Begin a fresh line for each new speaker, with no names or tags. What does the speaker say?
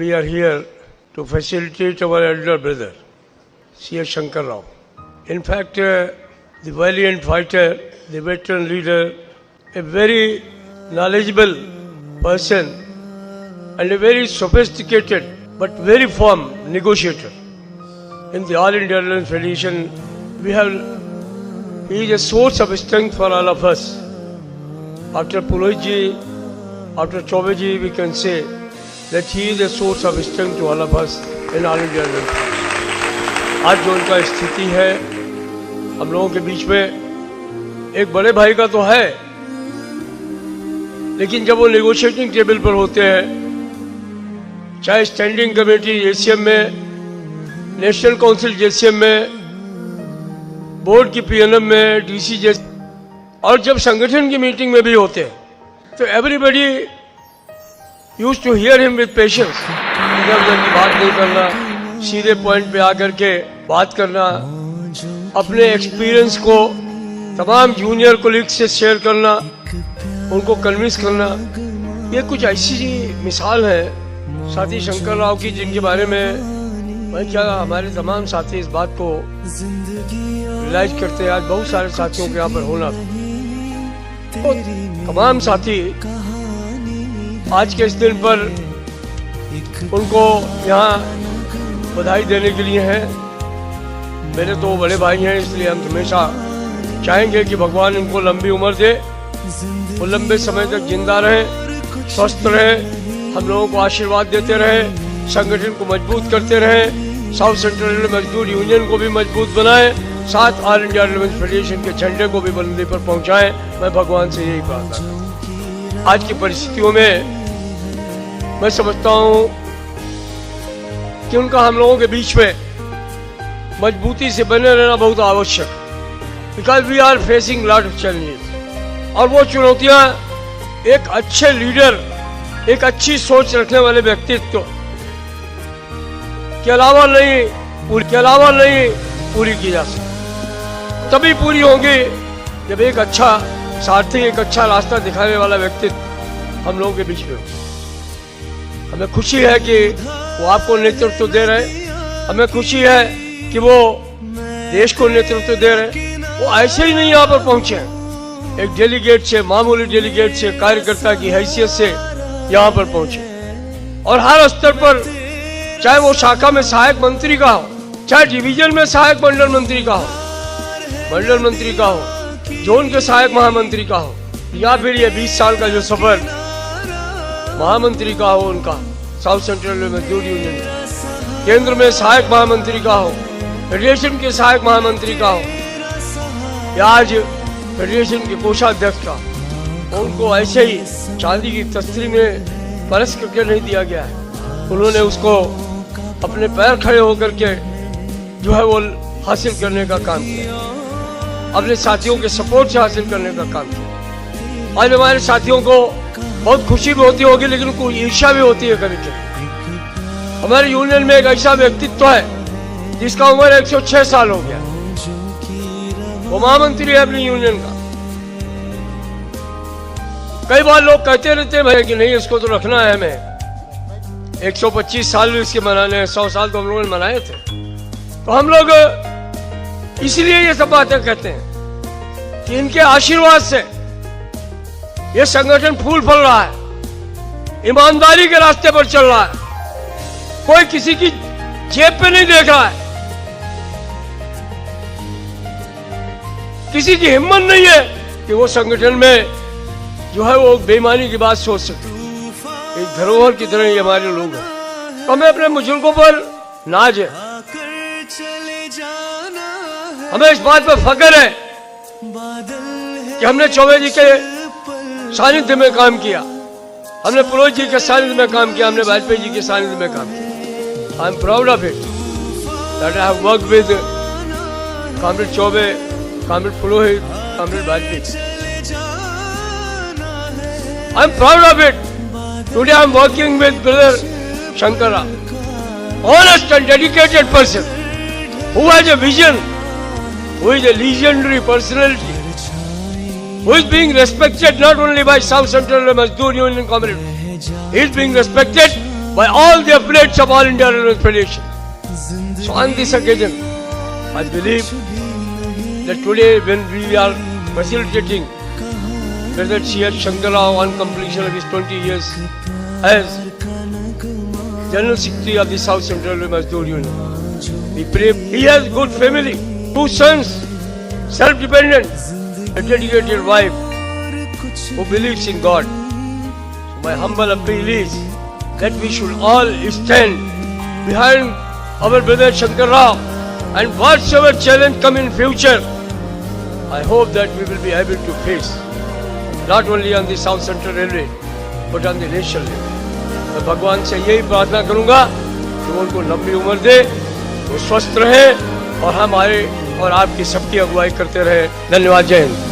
we are here to facilitate our elder brother, C.S. Shankar Rao. In fact, the valiant fighter, the veteran leader, a very knowledgeable person and a very sophisticated but very firm negotiator. In the All India Railways Federation, he is a source of strength for all of us. After Purohit, after Chaube ji, we can say that he is a source of strength to all of us in All India Railways Federation. आज जो उनका स्थिति है हम लोगों के बीच में, एक बड़े भाई का तो है, लेकिन जब वो नेगोशिएटिंग टेबल पर होते हैं, चाहे स्टैंडिंग कमेटी एसीएम में, नेशनल काउंसिल जेसीएम में, बोर्ड की पीएनएम में, डीसी जेसी, और जब संगठन की मीटिंग में भी होते हैं, तो everybody used to hear him with patience. इधर उधर की बात नहीं करना, सीधे पॉइंट पे आकर के बात करना, अपने एक्सपीरियंस को तमाम जूनियर कोलीग्स से शेयर करना, उनको कन्विंस करना. ये कुछ ऐसी मिसाल है साथी शंकर राव की, जिनके बारे में मैं क्या, हमारे तमाम साथी इस बात को रियलाइज करते हैं. आज बहुत सारे साथियों के यहाँ पर होना, तो तमाम साथी आज के इस दिन पर उनको यहाँ बधाई देने के लिए हैं. मेरे तो बड़े भाई हैं, इसलिए हम हमेशा चाहेंगे कि भगवान इनको लंबी उम्र दे, वो लंबे समय तक जिंदा रहे, स्वस्थ रहे, हम लोगों को आशीर्वाद देते रहे, संगठन को मजबूत करते रहे, साउथ सेंट्रल रेलवे मजदूर यूनियन को भी मजबूत बनाए, साथ ऑल इंडिया रेलवेज फेडरेशन के झंडे को भी बुलंदी पर पहुंचाएं. मैं भगवान से यही प्रार्थना करता हूं. आज की परिस्थितियों में मैं समझता हूं कि उनका हम लोगों के बीच में मजबूती से बने रहना बहुत आवश्यक, because we are facing lot of challenges. और वो चुनौतियां एक अच्छे लीडर, एक अच्छी सोच रखने वाले व्यक्तित्व के अलावा नहीं पूरी की जा सकती. तभी पूरी होंगी जब एक अच्छा सारथी, एक अच्छा रास्ता दिखाने वाला व्यक्तित्व हम लोगों के बीच में हो. हमें खुशी है कि वो आपको नेतृत्व दे रहे, हमें खुशी है कि वो देश को नेतृत्व दे रहे. वो ऐसे ही नहीं यहाँ पर पहुंचे, एक डेलीगेट से, मामूली डेलीगेट से, कार्यकर्ता की हैसियत से यहाँ पर पहुंचे. और हर स्तर पर, चाहे वो शाखा में सहायक मंत्री का हो, चाहे डिवीजन में सहायक मंडल मंत्री का हो, जोन के सहायक महामंत्री का हो, या फिर ये 20 साल का जो सफर महामंत्री का हो उनका, साउथ सेंट्रल रेलवे मजदूर यूनियन, केंद्र में सहायक महामंत्री का हो, फेडरेशन के सहायक महामंत्री का हो, या आज फेडरेशन के कोषाध्यक्ष का, उनको ऐसे ही चांदी की तस्तरी में परस करके नहीं दिया गया है. उन्होंने उसको अपने पैर खड़े होकर के जो है वो हासिल करने का काम किया, अपने साथियों के सपोर्ट से हासिल करने का काम किया. आज हमारे साथियों को बहुत खुशी भी होती होगी, लेकिन उनको ईर्ष्या भी होती है कभी कभी. हमारे यूनियन में एक ऐसा व्यक्तित्व है जिसका उम्र 106 साल हो गया, वो महामंत्री है अपनी यूनियन का. कई बार लोग कहते रहते हैं भाई कि नहीं, इसको तो रखना है हमें, 125 साल भी इसके मनाने हैं, 100 साल तो हम लोगों ने मनाए थे. तो हम लोग इसलिए ये सब बातें कहते हैं कि इनके आशीर्वाद से ये संगठन फूल फल रहा है, ईमानदारी के रास्ते पर चल रहा है, कोई किसी की जेब पे नहीं देख रहा है, किसी की हिम्मत नहीं है कि वो संगठन में जो है वो बेईमानी की बात सोच सके. एक धरोहर की तरह ये हमारे लोग हैं. तो हमें अपने बुजुर्गों पर नाज है, हमें इस बात पर फख्र है कि हमने चौबे जी के सानिध्य में काम किया, हमने पुरोहित जी के सानिध्य में काम किया, हमने वाजपेयी जी के सानिध्य में काम किया. I am proud of it that I have worked with comrade Choubey, comrade Purohit, comrade Vajpayee. I am proud of it. Today I am working with brother Shankar Rao, honest and dedicated person who has a vision, who is a legendary personality, who is being respected not only by South Central Mazdoor Union Community, he is being respected by all the affiliates of All India Railway Federation. So on this occasion, I believe that today when we are facilitating President C.H. Shankar Rao on completion of his 20 years as General Secretary of the South Central Railway Mazdoor Union, we pray he has good family, 2 sons, self-dependent, a dedicated wife who believes in God. So my humble appeal is that we should all stand behind our brother Shankar Rao, and whatsoever challenge come in future, I hope that we will be able to face, not only on the South Central Railway but on the national level. मैं भगवान से यही प्रार्थना करूंगा कि वो उनको लंबी उम्र दे, वो स्वस्थ रहे और हमारे और आपकी सबकी अगुवाई करते रहे। धन्यवाद। जय हिंद।